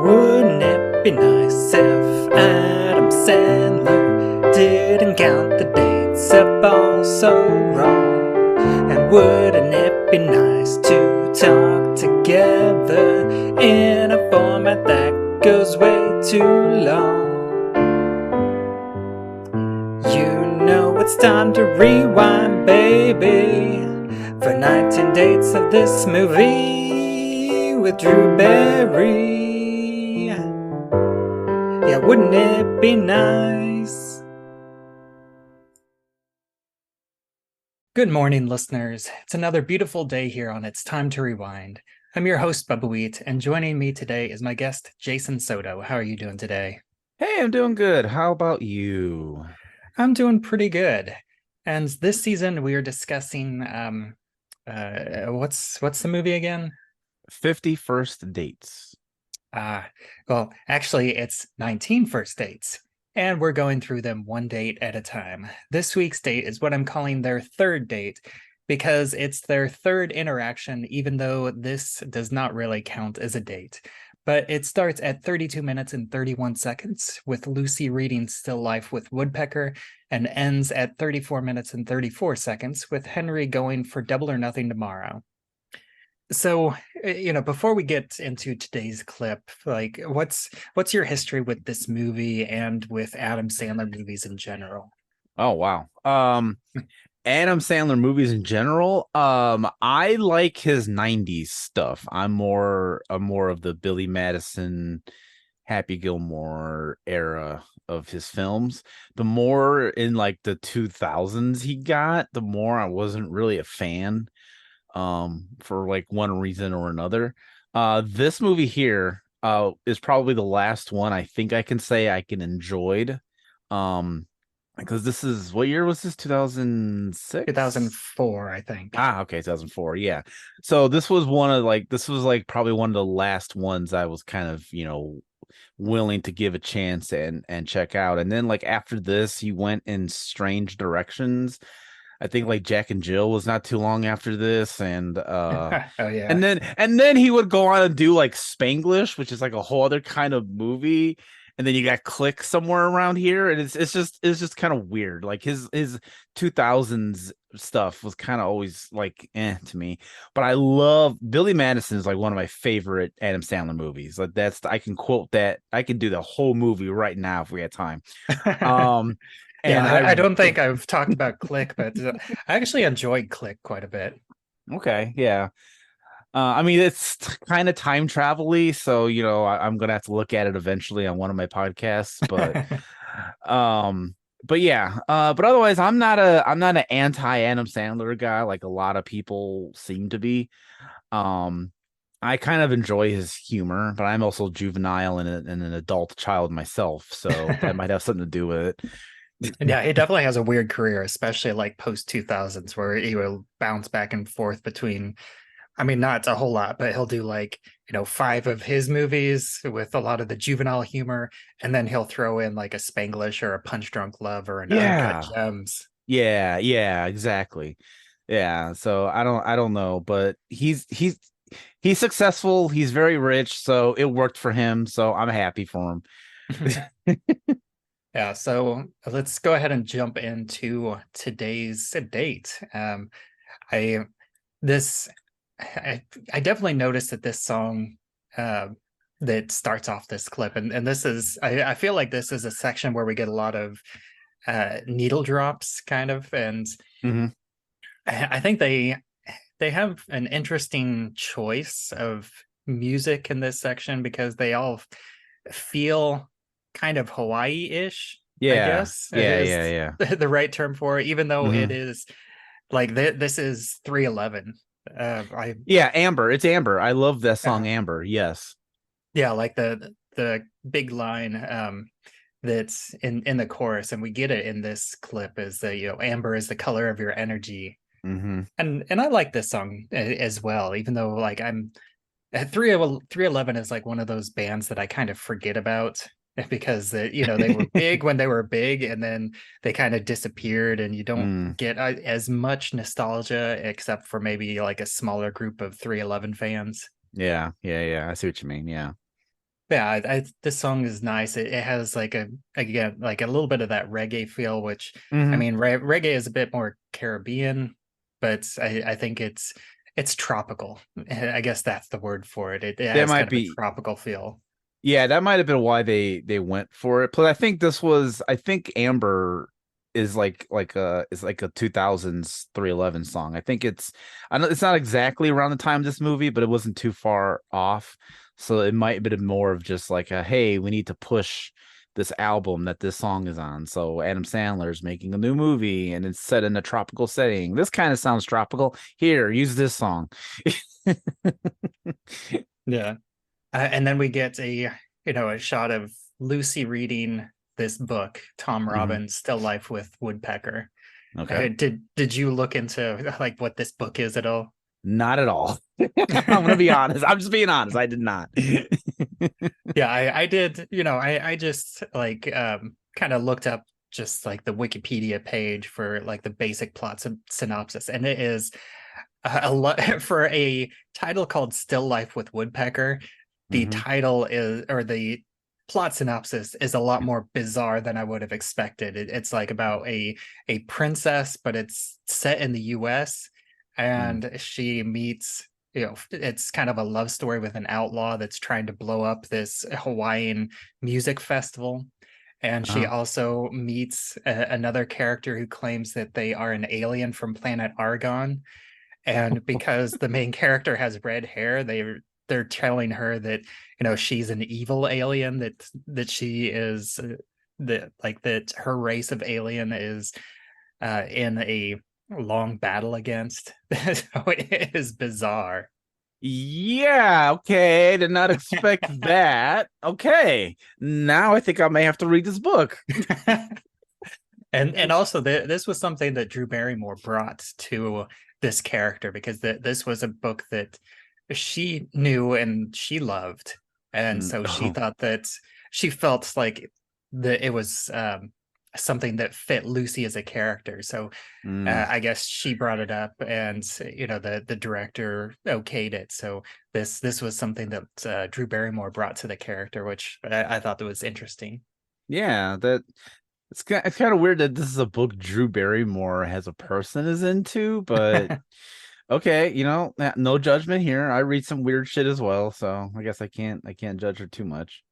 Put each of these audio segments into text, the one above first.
Wouldn't it be nice if Adam Sandler didn't count the dates up all so wrong? And wouldn't it be nice to talk together in a format that goes way too long? You know it's time to rewind, baby, for 19 dates of this movie with Drew Barry. Yeah, wouldn't it be nice? Good morning, listeners. It's another beautiful day here on It's Time to Rewind. I'm your host, Bubbawheat, and joining me today is my guest, Jason Soto. How are you doing today? Hey, I'm doing good. How about you? I'm doing pretty good. And this season we are discussing what's the movie again? 50 First Dates. Well, actually, it's 19 first dates, and we're going through them one date at a time. This week's date is what I'm calling their third date because it's their third interaction, even though this does not really count as a date. But it starts at 32 minutes and 31 seconds with Lucy reading Still Life with Woodpecker and ends at 34 minutes and 34 seconds with Henry going for Double or Nothing tomorrow. So, before we get into today's clip, like what's your history with this movie and with Adam Sandler movies in general? Oh, wow. Adam Sandler movies in general. I like his 90s stuff. I'm more of the Billy Madison, Happy Gilmore era of his films. The more in like the 2000s he got, the more I wasn't really a fan. For like one reason or another. This movie here is probably the last one I think I can say I can enjoyed. Because this is, what year was this? 2006? 2004, I think. Okay, 2004. Yeah. So this was probably one of the last ones I was kind of, willing to give a chance and check out. And then like after this, he went in strange directions. I think like Jack and Jill was not too long after this, and Oh yeah. and then he would go on and do like Spanglish, which is like a whole other kind of movie. And then you got Click somewhere around here, and it's just kind of weird. Like his 2000s stuff was kind of always like to me. But I love Billy Madison is like one of my favorite Adam Sandler movies. Like I can quote that. I can do the whole movie right now if we had time. Um Yeah, and I don't think I've talked about Click, but I actually enjoyed Click quite a bit. Okay, yeah. I mean, it's kind of time travel-y, so I'm gonna have to look at it eventually on one of my podcasts. But yeah. But otherwise, I'm not an anti Adam Sandler guy like a lot of people seem to be. Um, I kind of enjoy his humor, but I'm also juvenile and an adult child myself, so that might have something to do with it. Yeah, he definitely has a weird career, especially like post 2000s, where he will bounce back and forth between, I mean, not a whole lot, but he'll do like, five of his movies with a lot of the juvenile humor, and then he'll throw in like a Spanglish or a Punch Drunk Love or an Uncut Yeah. Gems. Yeah, exactly. Yeah, so I don't know, but he's successful, he's very rich, so it worked for him, so I'm happy for him. Yeah, so let's go ahead and jump into today's date. I this I definitely noticed that this song uh, that starts off this clip, and this is I feel like this is a section where we get a lot of needle drops, kind of, and Hmm. I think they have an interesting choice of music in this section because they all feel kind of Hawaii-ish, I Yeah, guess yeah, is yeah, yeah. the right term for it, even though it Hmm. is like this is 311. I Yeah, Amber, it's Amber. I love that song, uh, Amber. Yes. yeah, like the big line that's in the chorus, and we get it in this clip is that amber is the color of your energy, Hmm. and I like this song as well, even though like I'm at 311 is like one of those bands that I kind of forget about because they were big when they were big, and then they kind of disappeared, and you don't Mm. get as much nostalgia except for maybe like a smaller group of 311 fans. Yeah, yeah, yeah. I see what you mean. Yeah. Yeah, this song is nice. It has like again like a little bit of that reggae feel, which I Hmm. mean reggae is a bit more Caribbean, but I think it's tropical. I guess that's the word for it. It That has might kind of a be, tropical feel. yeah, that might have been why they went for it. Plus, I think Amber is like a 2000s 311 song. I know it's not exactly around the time of this movie, but it wasn't too far off. So it might have been more of just like a, hey, we need to push this album that this song is on. So Adam Sandler's making a new movie and it's set in a tropical setting. This kind of sounds tropical. Here, use this song. Yeah. And then we get a shot of Lucy reading this book, Tom Hmm. Robbins' Still Life with Woodpecker. Okay. Did you look into like what this book is at all? Not at all. I'm gonna be honest. I'm just being honest. I did not. Yeah, I did, I just like kind of looked up just like the Wikipedia page for like the basic plot synopsis, and it is a lot for a title called Still Life with Woodpecker. The Hmm. title is, or the plot synopsis is a lot more bizarre than I would have expected. It's like about a princess, but it's set in the US, and she meets, it's kind of a love story with an outlaw that's trying to blow up this Hawaiian music festival. And she Uh-huh. also meets another character who claims that they are an alien from planet Argon, and because the main character has red hair, they're telling her that she's an evil alien, that she is that like that her race of alien is in a long battle against. So it is bizarre. Yeah, okay. Did not expect that. Okay. Now I think I may have to read this book. And also this was something that Drew Barrymore brought to this character, because this was a book that she knew and she loved, and so she Oh. thought that she felt like that it was something that fit Lucy as a character. So Mm. I guess she brought it up, and the director okayed it. So this was something that Drew Barrymore brought to the character, which I thought that was interesting. Yeah, it's kind of weird that this is a book Drew Barrymore has a person is into, but okay, no judgment here. I read some weird shit as well, so I guess I can't judge her too much.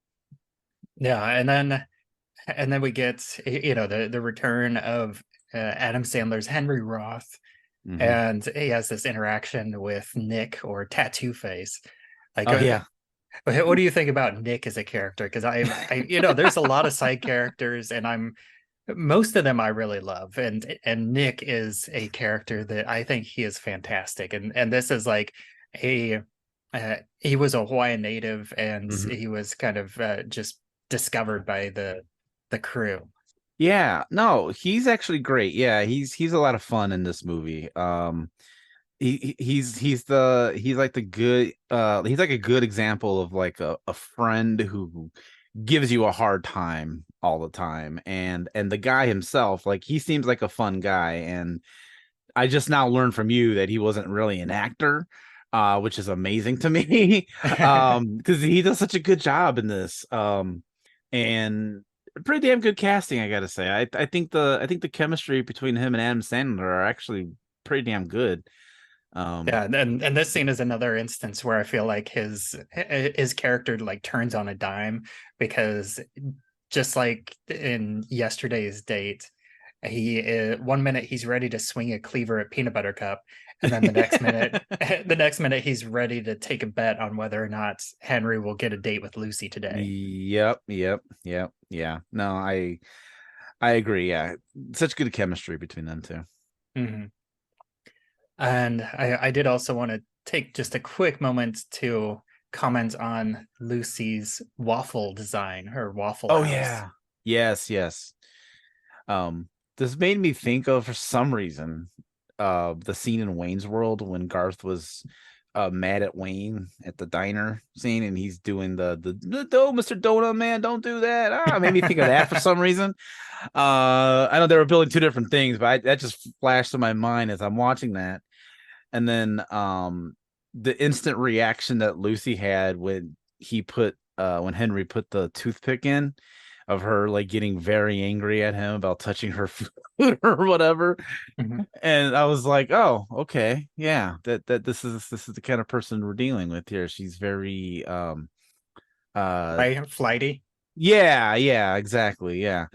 Yeah, and then we get the return of Adam Sandler's Henry Roth, Hmm. and he has this interaction with Nick, or Tattoo Face. Like, Oh yeah. what do you think about Nick as a character? Because there's a lot of side characters, and most of them I really love, and Nick is a character that I think he is fantastic, and this is like a he was a Hawaiian native, and Hmm. he was kind of just discovered by the crew. Yeah, no, he's actually great. Yeah, he's a lot of fun in this movie. He's like the good he's like a good example of like a friend who gives you a hard time all the time. And the guy himself, like he seems like a fun guy. And I just now learned from you that he wasn't really an actor, which is amazing to me. Because he does such a good job in this. And pretty damn good casting, I gotta say. I think the chemistry between him and Adam Sandler are actually pretty damn good. Um, Yeah, and this scene is another instance where I feel like his character like turns on a dime, because just like in Yesterday's Date, he 1 minute he's ready to swing a cleaver at Peanut Butter Cup, and then the next minute the next minute he's ready to take a bet on whether or not Henry will get a date with Lucy today. Yep, yep, yep, yeah. No, I agree. Yeah, such good chemistry between them two. Mhm. And I did also want to take just a quick moment to comment on Lucy's waffle design, her waffle Oh house. yeah, yes, yes. Um, this made me think of, for some reason, the scene in Wayne's World when Garth was mad at Wayne at the diner scene, and he's doing the Mr. Donut Man, don't do that. Ah, it made me think of that for some reason. I know they were building two different things, but that just flashed to my mind as I'm watching that. And then the instant reaction that Lucy had when he put when Henry put the toothpick in, of her like getting very angry at him about touching her food or whatever. Mhm. And I was like, oh, okay, yeah, that this is the kind of person we're dealing with here. She's very uh Right, flighty. yeah, yeah, exactly, yeah.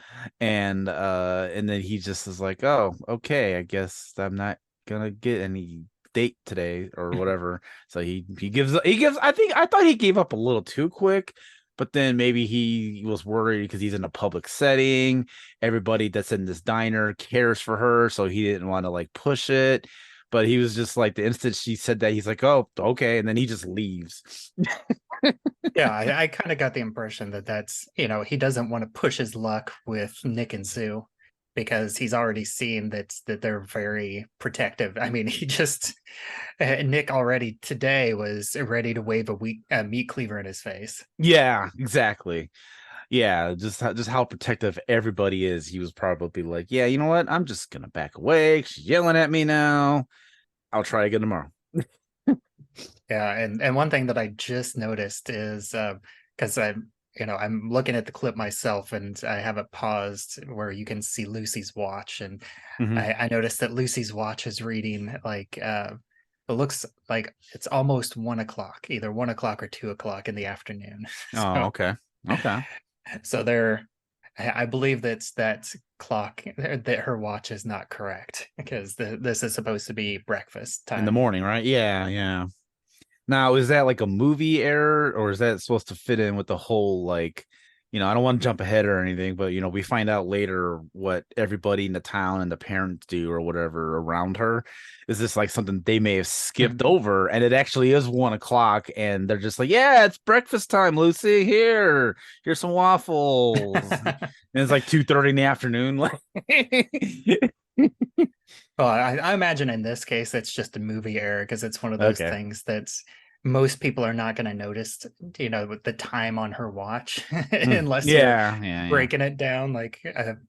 And then he just is like, oh, okay, I guess I'm not gonna get any date today or whatever. So he gives I thought he gave up a little too quick, but then maybe he was worried because he's in a public setting. Everybody that's in this diner cares for her, so he didn't want to like push it. But he was just like the instant she said that, he's like, oh, okay, and then he just leaves. Yeah, I kind of got the impression that that's, he doesn't want to push his luck with Nick and Sue because he's already seen that they're very protective. I mean, Nick already today was ready to wave a meat cleaver in his face. Yeah, exactly. Yeah, just how protective everybody is. He was probably like, yeah, you know what? I'm just gonna back away. She's yelling at me now. I'll try again tomorrow. Yeah, and one thing that I just noticed is because I'm looking at the clip myself and I have it paused where you can see Lucy's watch, and Hmm. I noticed that Lucy's watch is reading like it looks like it's almost 1 o'clock, either 1 o'clock or 2 o'clock in the afternoon. Oh, So okay. Okay. so there, I believe that's that clock that her watch is not correct because this is supposed to be breakfast In the time. morning, right? Yeah, yeah. Now, is that like a movie error, or is that supposed to fit in with the whole like, I don't want to jump ahead or anything, but we find out later what everybody in the town and the parents do or whatever around her. Is this like something they may have skipped over, and it actually is 1 o'clock, and they're just like, yeah, it's breakfast time, Lucy. Here's some waffles. And it's like 2:30 in the afternoon. Like, Well, I imagine in this case it's just a movie error because it's one of those okay. things that's most people are not going to notice, with the time on her watch, unless you're Yeah, yeah, yeah. breaking it down like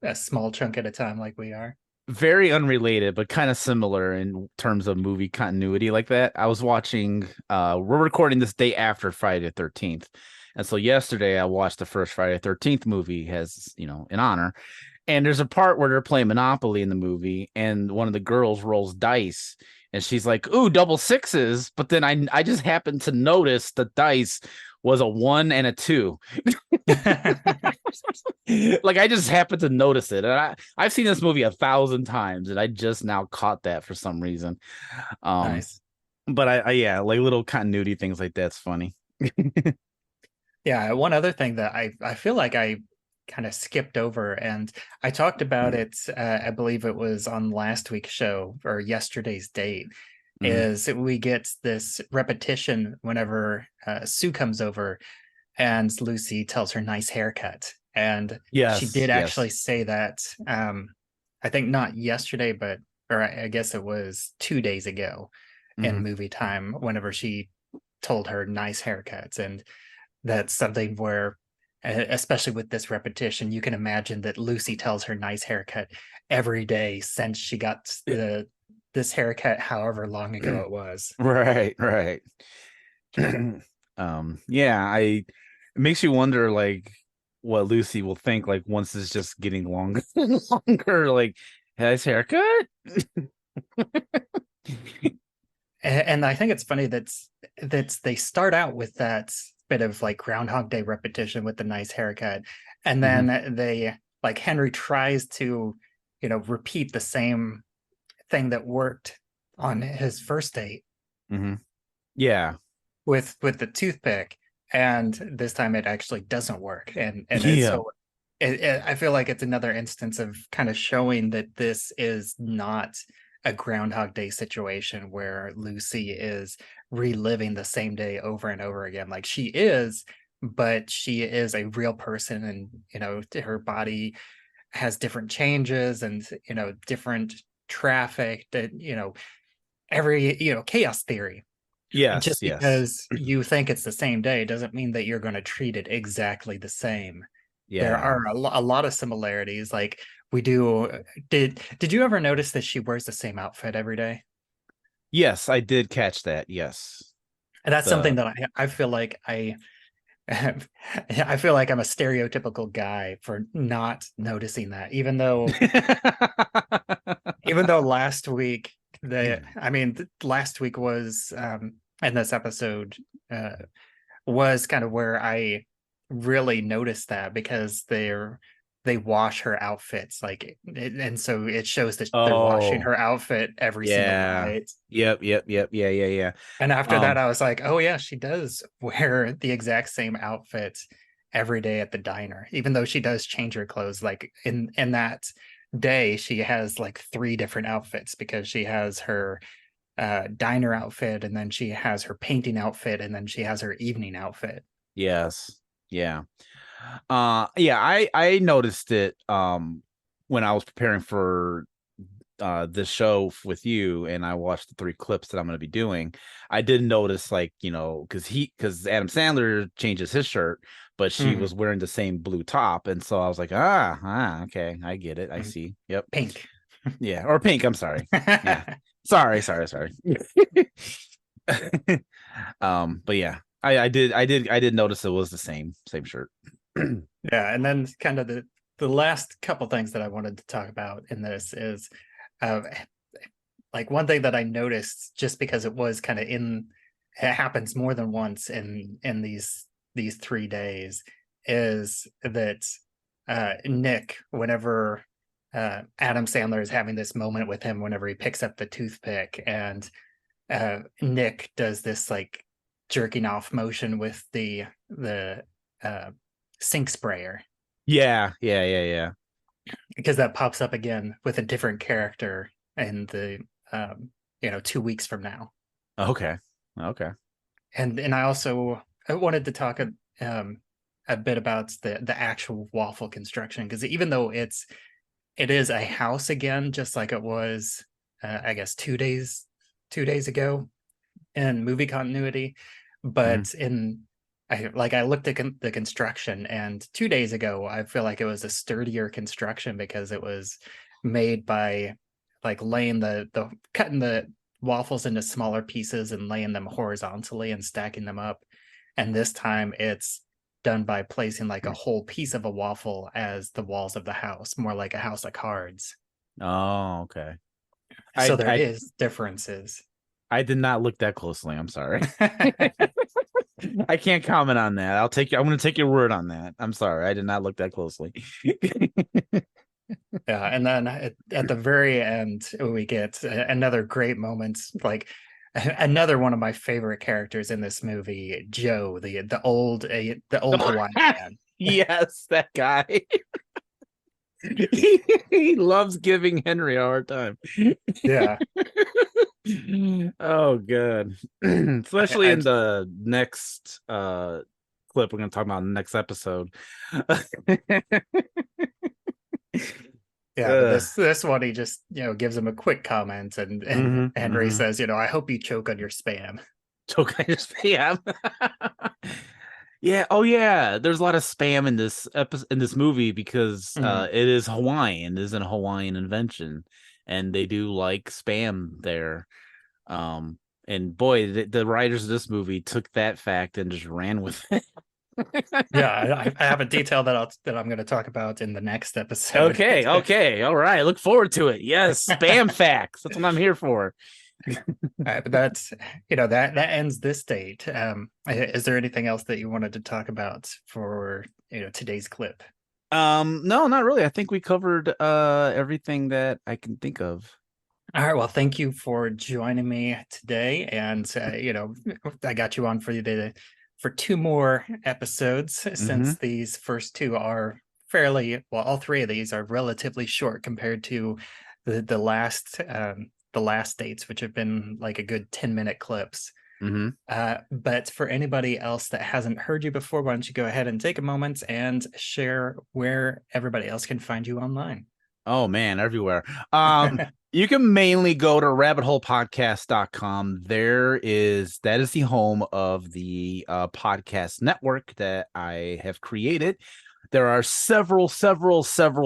a small chunk at a time, like we are. Very unrelated, but kind of similar in terms of movie continuity like that. I was watching, we're recording this day after Friday the 13th. And so yesterday I watched the first Friday the 13th movie as, in honor. And there's a part where they're playing Monopoly in the movie, and one of the girls rolls dice, and she's like, "Ooh, double sixes!" But then I just happened to notice the dice was a 1 and a 2. Like I just happened to notice it, and I've seen this movie 1,000 times, and I just now caught that for some reason. Um, Nice. but I yeah, like little continuity things like that's funny. Yeah, one other thing that I feel like I kind of skipped over, and I talked about it, I believe it was on last week's show or yesterday's date, Mhm. is we get this repetition whenever Sue comes over and Lucy tells her nice haircut. And she Yes, did actually yes. say that, I think not yesterday, but, or I guess it was 2 days ago in Mhm. movie time, whenever she told her nice haircuts. And that's something where, especially with this repetition, you can imagine that Lucy tells her nice haircut every day since she got this haircut, however long ago it was. Right, right. Yeah, it makes you wonder like what Lucy will think like once it's just getting longer and longer, like has haircut. And I think it's funny that they start out with that bit of like Groundhog Day repetition with the nice haircut, and Hmm. then they, like, Henry tries to, repeat the same thing that worked on his first date Hmm. Yeah. with the toothpick, and this time it actually doesn't work, and it's Yeah. so I feel like it's another instance of kind of showing that this is not a Groundhog Day situation where Lucy is reliving the same day over and over again. Like, she is, but she is a real person, and her body has different changes, and different traffic, that every chaos theory. Yes, Just yes. because you think it's the same day doesn't mean that you're going to treat it exactly the same. There Yeah. are a lot of similarities. Like, we do. Did you ever notice that she wears the same outfit every day? Yes, I did catch that. Yes. And that's something The that I feel like I feel like I'm a stereotypical guy for not noticing that, even though last week last week was in this episode uh was kind of where I really noticed that because they wash her outfits and so it shows that they're washing Oh, her outfit every single yeah. night. Yep. Yeah, yeah, yeah. And after that, Um, I was like, oh, yeah, she does wear the exact same outfit every day at the diner, even though she does change her clothes. Like in that day, she has like three different outfits because she has her diner outfit, and then she has her painting outfit, and then she has her evening outfit. yes. Yeah. Yeah, I noticed it when I was preparing for this show with you, and I watched the 3 clips that I'm going to be doing. I did notice, like, because Adam Sandler changes his shirt, but she Mhm. was wearing the same blue top, and so I was like, okay, I get it, I Mhm. see. Yep. Pink. Yeah, or pink, I'm sorry. Yeah. Sorry. But yeah, I did notice it was the same shirt. Yeah, and then kind of the last couple things that I wanted to talk about in this is uh, like one thing that I noticed just because it was kind of in it happens more than once in these 3 days is that Nick, whenever Adam Sandler is having this moment with him, whenever he picks up the toothpick and Nick does this like jerking off motion with the uh, sink sprayer, Yeah. because that pops up again with a different character in the 2 weeks from now. Okay. Okay. And I wanted to talk um, a bit about the actual waffle construction, because even though it is a house again, just like it was, I guess 2 days ago in movie continuity, Mhm. but I looked at the construction, and 2 days ago I feel like it was a sturdier construction because it was made by like laying the cutting the waffles into smaller pieces and laying them horizontally and stacking them up. And this time it's done by placing like a whole piece of a waffle as the walls of the house, more like a house of cards. Oh, okay. So I there I is differences. I did not look that closely. I'm sorry. I can't comment on that. I'm going to take your word on that. I'm sorry. I did not look that closely. Yeah, and then at the very end, we get another great moment, like another one of my favorite characters in this movie, Joe, the old Hawaiian man. Yes, that guy. He loves giving Henry a hard time. Yeah, Oh, good. I, Especially I in the next clip we're going to talk about in the next episode. yeah, but uh, this one he just gives him a quick comment, and Henry mm-hmm. says, I hope you choke on your spam. Spam. Yeah. Oh, yeah. There's a lot of spam in this episode, in this movie, because Mhm. it is Hawaiian. It is a Hawaiian invention, and they do like spam there. And boy, the writers of this movie took that fact and just ran with it. Yeah, I have a detail that I'm going to talk about in the next episode. Okay. All right. Look forward to it. Yes, spam facts. That's what I'm here for. But that's that ends this date. Is there anything else that you wanted to talk about for today's clip? No, not really. I think we covered everything that I can think of. All right, well, thank you for joining me today, and I got you on for two more episodes, Mm-hmm. since these first two are fairly well. All three of these are relatively short compared to the last dates, which have been like a good 10-minute clips. Mm-hmm. But for anybody else that hasn't heard you before, why don't you go ahead and take a moment and share where everybody else can find you online? Oh man, everywhere. You can mainly go to rabbitholepodcast.com. That is the home of the podcast network that I have created. There are several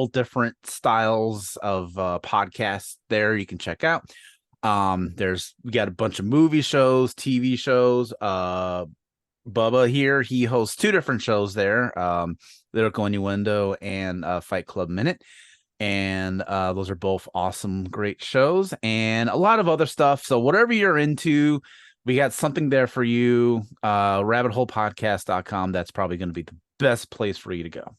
different styles of podcasts there you can check out. We got a bunch of movie shows, TV shows, Bubba here. He hosts two different shows there, Lyrical Innuendo and Fight Club Minute. And those are both awesome, great shows, and a lot of other stuff. So whatever you're into, we got something there for you. Rabbitholepodcast.com. That's probably going to be the best place for you to go.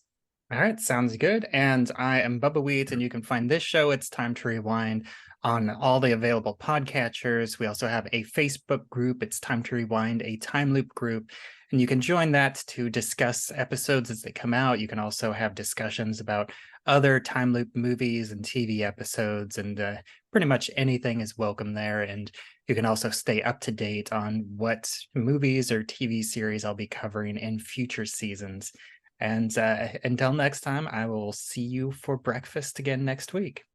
All right, sounds good. And I am Bubbawheat, and you can find this show, It's Time to Rewind, on all the available podcatchers. We also have a Facebook group, It's Time to Rewind, a time loop group, and you can join that to discuss episodes as they come out. You can also have discussions about other time loop movies and TV episodes, and pretty much anything is welcome there. And you can also stay up to date on what movies or TV series I'll be covering in future seasons. And until next time, I will see you for breakfast again next week.